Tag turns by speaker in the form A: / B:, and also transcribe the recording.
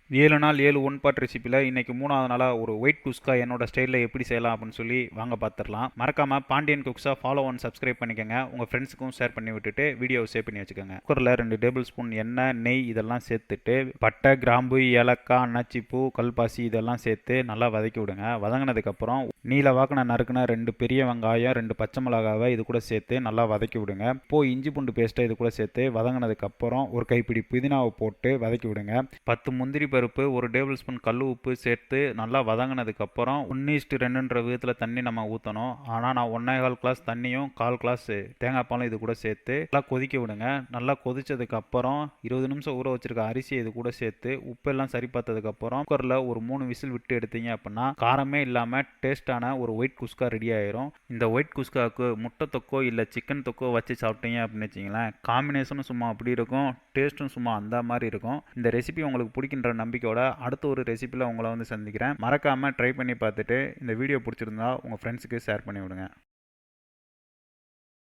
A: 7 நாள் 7 one pot ரெசிப்பியில் இன்றைக்கி 3வது நாளாக ஒரு ஒயிட் குஸ்கா என்னோட ஸ்டைலில் எப்படி செய்யலாம் அப்படின்னு சொல்லி வாங்க பார்த்துடலாம். மறக்காமல் பாண்டியன் குக்ஸா ஃபாலோ ஒன் சப்ஸ்கிரைப் பண்ணிக்கோங்க. உங்கள் ஃப்ரெண்ட்ஸுக்கும் ஷேர் பண்ணி விட்டுட்டு வீடியோவை சேவ் பண்ணி வச்சுக்கோங்க. குக்கரில் 2 டேபிள் ஸ்பூன் எண்ணெய், நெய் இதெல்லாம் சேர்த்துட்டு பட்டை, கிராம்பு, ஏலக்காய், அன்னாச்சிப்பூ, கல்பாசி இதெல்லாம் சேர்த்து நல்லா வதக்கி விடுங்க. வதங்கினதுக்கப்புறம் நீல வாக்கின நறுக்குன 2 பெரிய வெங்காயம், 2 பச்சை மிளகாவை இது கூட சேர்த்து நல்லா வதக்கி விடுங்க. இப்போது இஞ்சி பூண்டு பேஸ்ட்டை இது கூட சேர்த்து வதங்கினதுக்கப்புறம் ஒரு கைப்பிடி புதினாவை போட்டு வதக்கி விடுங்க. 10 முந்திரி பருப்பு, 1 டேபிள் ஸ்பூன் கல் உப்பு சேர்த்து நல்லா வதங்கினதுக்கப்புறம் 1:2ன்ற விதத்தில் தண்ணி நம்ம ஊற்றணும். ஆனால் நான் 1.25 கிளாஸ் தண்ணியும் 1/4 கிளாஸ் தேங்காய் பாலும் இது கூட சேர்த்து நல்லா கொதிக்க விடுங்க. நல்லா கொதிச்சதுக்கப்புறம் 20 நிமிஷம் ஊற வச்சிருக்க அரிசியை இது கூட சேர்த்து உப்பெல்லாம் சரி பார்த்ததுக்கப்புறம் குக்கரில் ஒரு 3 விசில் விட்டு எடுத்தீங்க அப்படின்னா காரமே இல்லாமல் டேஸ்டான ஒரு ஒயிட் குஸ்கா ரெடி ஆயிரும். இந்த ஒயிட் குஸ்காவுக்கு முட்டை தொக்கோ இல்லை சிக்கன் தொக்கோ வச்சு சாப்பிட்டீங்க அப்படின்னு வச்சிங்களேன், காம்பினேஷனும் சும்மா அப்படி இருக்கும், டேஸ்ட்டும் சும்மா அந்த மாதிரி இருக்கும். இந்த ரெசிபி உங்களுக்கு பிடிக்கின்ற நம்பிக்கையோட அடுத்த ஒரு ரெசிபியில் உங்களை வந்து சந்திக்கிறேன். மறக்காமல் ட்ரை பண்ணி பார்த்துட்டு இந்த வீடியோ பிடிச்சிருந்தா உங்கள் ஃப்ரெண்ட்ஸுக்கு ஷேர் பண்ணி விடுங்க.